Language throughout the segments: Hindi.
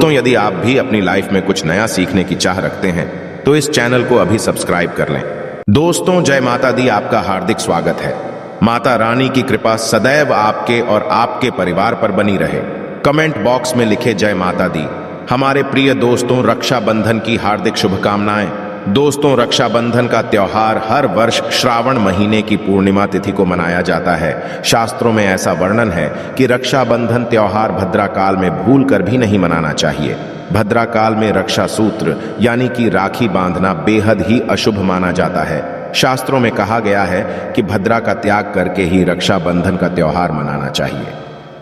दोस्तों, यदि आप भी अपनी लाइफ में कुछ नया सीखने की चाह रखते हैं तो इस चैनल को अभी सब्सक्राइब कर लें। दोस्तों, जय माता दी, आपका हार्दिक स्वागत है। माता रानी की कृपा सदैव आपके और आपके परिवार पर बनी रहे। कमेंट बॉक्स में लिखे जय माता दी। हमारे प्रिय दोस्तों, रक्षाबंधन की हार्दिक शुभकामनाएं। दोस्तों, रक्षाबंधन का त्योहार हर वर्ष श्रावण महीने की पूर्णिमा तिथि को मनाया जाता है। शास्त्रों में ऐसा वर्णन है कि रक्षाबंधन त्योहार भद्रा काल में भूल कर भी नहीं मनाना चाहिए। भद्रा काल में रक्षा सूत्र यानी कि राखी बांधना बेहद ही अशुभ माना जाता है। शास्त्रों में कहा गया है कि भद्रा का त्याग करके ही रक्षाबंधन का त्योहार मनाना चाहिए।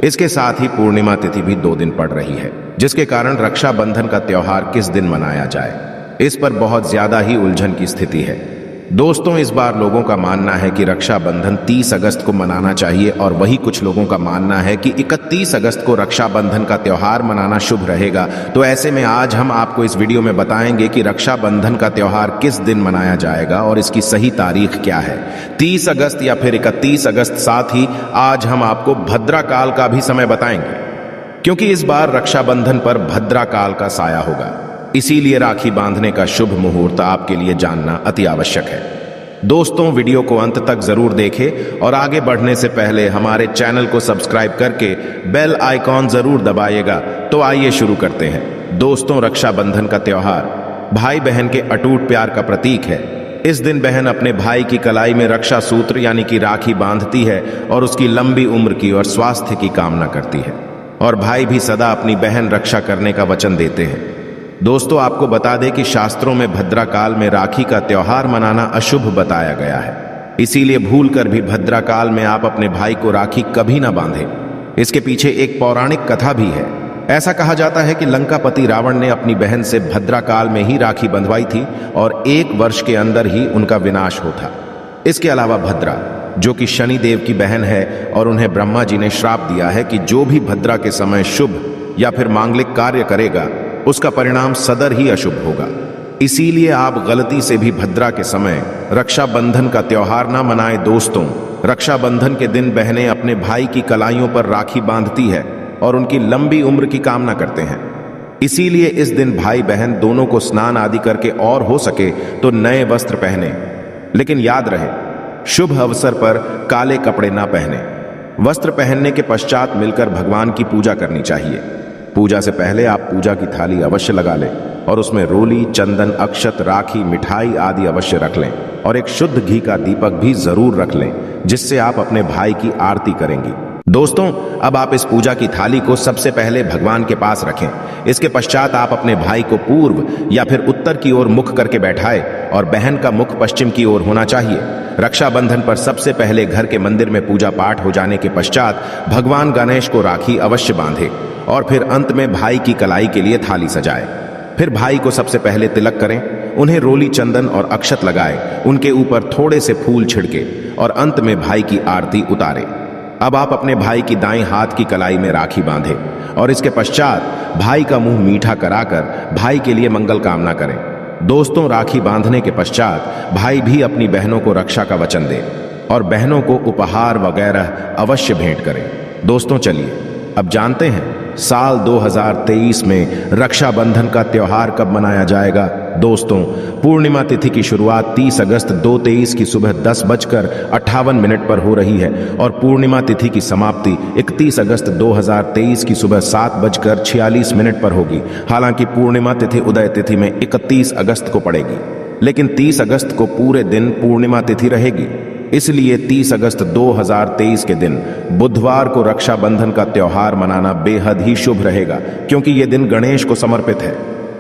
इसके साथ ही पूर्णिमा तिथि भी 2 दिन पड़ रही है, जिसके कारण रक्षाबंधन का त्योहार किस दिन मनाया जाए, इस पर बहुत ज्यादा ही उलझन की स्थिति है। दोस्तों, इस बार लोगों का मानना है कि रक्षाबंधन 30 अगस्त को मनाना चाहिए और वही कुछ लोगों का मानना है कि 31 अगस्त को रक्षाबंधन का त्योहार मनाना शुभ रहेगा। तो ऐसे में आज हम आपको इस वीडियो में बताएंगे कि रक्षाबंधन का त्योहार किस दिन मनाया जाएगा और इसकी सही तारीख क्या है, 30 अगस्त या फिर 31 अगस्त। साथ ही आज हम आपको भद्रा काल का भी समय बताएंगे, क्योंकि इस बार रक्षाबंधन पर भद्रा काल का साया होगा। इसीलिए राखी बांधने का शुभ मुहूर्त आपके लिए जानना अति आवश्यक है। दोस्तों, वीडियो को अंत तक जरूर देखें और आगे बढ़ने से पहले हमारे चैनल को सब्सक्राइब करके बेल आइकॉन जरूर दबाइएगा। तो आइए शुरू करते हैं। दोस्तों, रक्षाबंधन का त्योहार भाई बहन के अटूट प्यार का प्रतीक है। इस दिन बहन अपने भाई की कलाई में रक्षा सूत्र यानी कि राखी बांधती है और उसकी लंबी उम्र की और स्वास्थ्य की कामना करती है, और भाई भी सदा अपनी बहन रक्षा करने का वचन देते हैं। दोस्तों, आपको बता दें कि शास्त्रों में भद्रा काल में राखी का त्योहार मनाना अशुभ बताया गया है। इसीलिए भूल कर भी भद्रा काल में आप अपने भाई को राखी कभी ना बांधें। इसके पीछे एक पौराणिक कथा भी है। ऐसा कहा जाता है कि लंकापति रावण ने अपनी बहन से भद्रा काल में ही राखी बंधवाई थी और 1 वर्ष के अंदर ही उनका विनाश होता। इसके अलावा भद्रा, जो कि शनि देव की बहन है, और उन्हें ब्रह्मा जी ने श्राप दिया है कि जो भी भद्रा के समय शुभ या फिर मांगलिक कार्य करेगा उसका परिणाम सदर ही अशुभ होगा। इसीलिए आप गलती से भी भद्रा के समय रक्षाबंधन का त्योहार ना मनाएं। दोस्तों, रक्षाबंधन के दिन बहनें अपने भाई की कलाइयों पर राखी बांधती है और उनकी लंबी उम्र की कामना करते हैं। इसीलिए इस दिन भाई बहन दोनों को स्नान आदि करके और हो सके तो नए वस्त्र पहने, लेकिन याद रहे शुभ अवसर पर काले कपड़े ना पहने। वस्त्र पहनने के पश्चात मिलकर भगवान की पूजा करनी चाहिए। पूजा से पहले आप पूजा की थाली अवश्य लगा लें और उसमें रोली, चंदन, अक्षत, राखी, मिठाई आदि अवश्य रख लें और एक शुद्ध घी का दीपक भी जरूर रख लें, जिससे आप अपने भाई की आरती करेंगी। दोस्तों, अब आप इस पूजा की थाली को सबसे पहले भगवान के पास रखें। इसके पश्चात आप अपने भाई को पूर्व या फिर उत्तर की ओर मुख करके बैठाएं और बहन का मुख पश्चिम की ओर होना चाहिए। रक्षाबंधन पर सबसे पहले घर के मंदिर में पूजा पाठ हो जाने के पश्चात भगवान गणेश को राखी अवश्य बांधे और फिर अंत में भाई की कलाई के लिए थाली सजाए। फिर भाई को सबसे पहले तिलक करें, उन्हें रोली, चंदन और अक्षत लगाए, उनके ऊपर थोड़े से फूल छिड़के और अंत में भाई की आरती उतारे। अब आप अपने भाई की दाईं हाथ की कलाई में राखी बांधे और इसके पश्चात भाई का मुंह मीठा कराकर भाई के लिए मंगल कामना करें। दोस्तों, राखी बांधने के पश्चात भाई भी अपनी बहनों को रक्षा का वचन दे और बहनों को उपहार वगैरह अवश्य भेंट करें। दोस्तों, चलिए अब जानते हैं साल 2023 में रक्षाबंधन का त्योहार कब मनाया जाएगा। दोस्तों, पूर्णिमा तिथि की शुरुआत 30 अगस्त 2023 की सुबह 10:58 पर हो रही है और पूर्णिमा तिथि की समाप्ति 31 अगस्त 2023 की सुबह 7:46 पर होगी। हालांकि पूर्णिमा तिथि उदय तिथि में 31 अगस्त को पड़ेगी, लेकिन 30 अगस्त को पूरे दिन पूर्णिमा तिथि रहेगी। इसलिए 30 अगस्त 2023 के दिन बुधवार को रक्षाबंधन का त्योहार मनाना बेहद ही शुभ रहेगा, क्योंकि ये दिन गणेश को समर्पित है।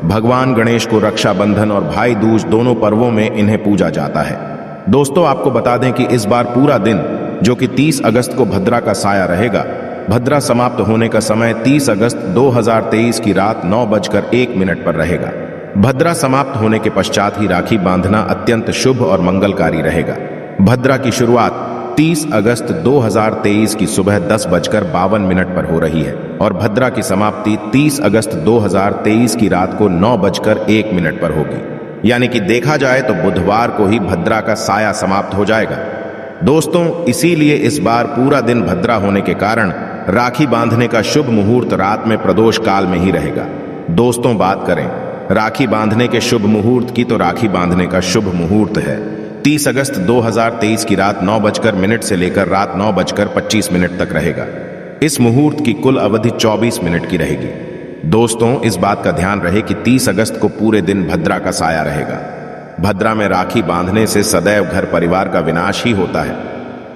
भगवान गणेश को रक्षाबंधन और भाई दूज दोनों पर्वों में इन्हें पूजा जाता है। दोस्तों, आपको बता दें कि इस बार पूरा दिन, जो कि 30 अगस्त को भद्रा का साया रहेगा, भद्रा समाप्त होने का समय 30 अगस्त 2023 की रात 9:01 पर रहेगा। भद्रा समाप्त होने के पश्चात ही राखी बांधना अत्यंत शुभ और मंगलकारी रहेगा। भद्रा की शुरुआत 30 अगस्त 2023 की सुबह 10:52 पर हो रही है और भद्रा की समाप्ति 30 अगस्त 2023 की रात को 9:01 पर होगी। यानी कि देखा जाए तो बुधवार को ही भद्रा का साया समाप्त हो जाएगा। दोस्तों, इसीलिए इस बार पूरा दिन भद्रा होने के कारण राखी बांधने का शुभ मुहूर्त रात में प्रदोष काल में ही रहेगा। दोस्तों, बात करें राखी बांधने के शुभ मुहूर्त की, तो राखी बांधने का शुभ मुहूर्त है 30 अगस्त 2023 की रात 9:00 से लेकर रात 9:25 तक रहेगा। इस मुहूर्त की कुल अवधि 24 मिनट की रहेगी। दोस्तों, इस बात का ध्यान रहे कि 30 अगस्त को पूरे दिन भद्रा का साया रहेगा। भद्रा में राखी बांधने से सदैव घर परिवार का विनाश ही होता है।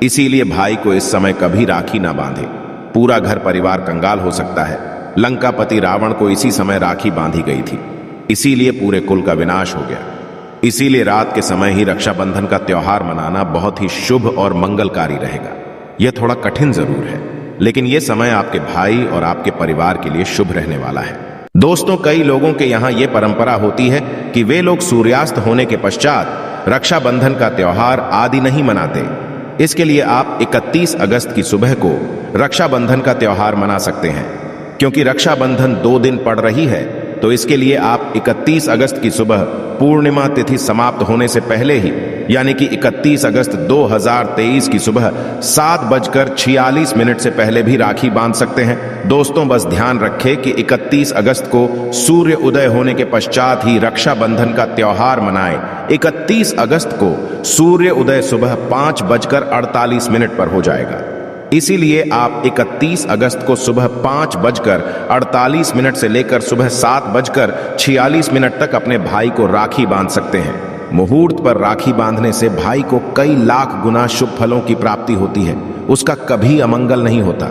इसीलिए भाई को इस समय कभी राखी ना बांधे, पूरा घर परिवार कंगाल हो सकता है। लंकापति रावण को इसी समय राखी बांधी गई थी, इसीलिए पूरे कुल का विनाश हो गया। इसीलिए रात के समय ही रक्षाबंधन का त्योहार मनाना बहुत ही शुभ और मंगलकारी रहेगा। यह थोड़ा कठिन जरूर है, लेकिन यह समय आपके भाई और आपके परिवार के लिए शुभ रहने वाला है। दोस्तों, कई लोगों के यहाँ यह परंपरा होती है कि वे लोग सूर्यास्त होने के पश्चात रक्षाबंधन का त्योहार आदि नहीं मनाते। इसके लिए आप 31 अगस्त की सुबह को रक्षाबंधन का त्योहार मना सकते हैं। क्योंकि रक्षाबंधन 2 दिन पड़ रही है, तो इसके लिए आप 31 अगस्त की सुबह पूर्णिमा तिथि समाप्त होने से पहले ही, यानी कि 31 अगस्त 2023 की सुबह 7:46 से पहले भी राखी बांध सकते हैं। दोस्तों, बस ध्यान रखें कि 31 अगस्त को सूर्य उदय होने के पश्चात ही रक्षाबंधन का त्योहार मनाएं। 31 अगस्त को सूर्य उदय सुबह 5:48 पर हो जाएगा। इसीलिए आप 31 अगस्त को सुबह 5:48 से लेकर सुबह 7:46 तक अपने भाई को राखी बांध सकते हैं। मुहूर्त पर राखी बांधने से भाई को कई लाख गुना शुभ फलों की प्राप्ति होती है, उसका कभी अमंगल नहीं होता।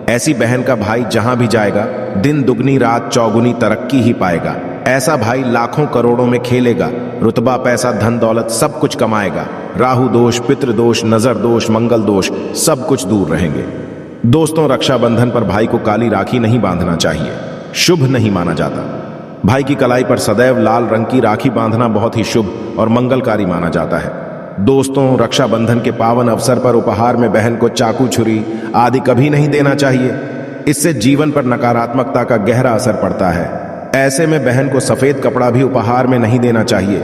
ऐसी बहन का भाई जहां भी जाएगा, दिन दुगनी रात चौगुनी तरक्की ही पाएगा। ऐसा भाई लाखों करोड़ों में खेलेगा, रुतबा पैसा धन दौलत सब कुछ कमाएगा। राहु दोष, पितृ दोष, नजर दोष, मंगल दोष सब कुछ दूर रहेंगे। दोस्तों, रक्षाबंधन पर भाई को काली राखी नहीं बांधना चाहिए, शुभ नहीं माना जाता। भाई की कलाई पर सदैव लाल रंग की राखी बांधना बहुत ही शुभ और मंगलकारी माना जाता है। दोस्तों, रक्षाबंधन के पावन अवसर पर उपहार में बहन को चाकू, छुरी आदि कभी नहीं देना चाहिए। इससे जीवन पर नकारात्मकता का गहरा असर पड़ता है। ऐसे में बहन को सफेद कपड़ा भी उपहार में नहीं देना चाहिए,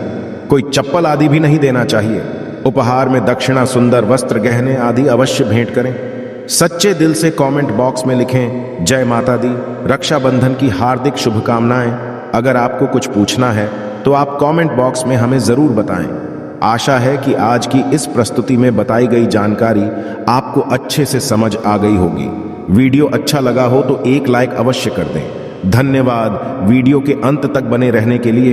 कोई चप्पल आदि भी नहीं देना चाहिए। उपहार में दक्षिणा, सुंदर वस्त्र, गहने आदि अवश्य भेंट करें। सच्चे दिल से कमेंट बॉक्स में लिखें जय माता दी, रक्षाबंधन की हार्दिक शुभकामनाएं। अगर आपको कुछ पूछना है तो आप कमेंट बॉक्स में हमें जरूर बताएं। आशा है कि आज की इस प्रस्तुति में बताई गई जानकारी आपको अच्छे से समझ आ गई होगी। वीडियो अच्छा लगा हो तो एक लाइक अवश्य कर दें। धन्यवाद वीडियो के अंत तक बने रहने के लिए।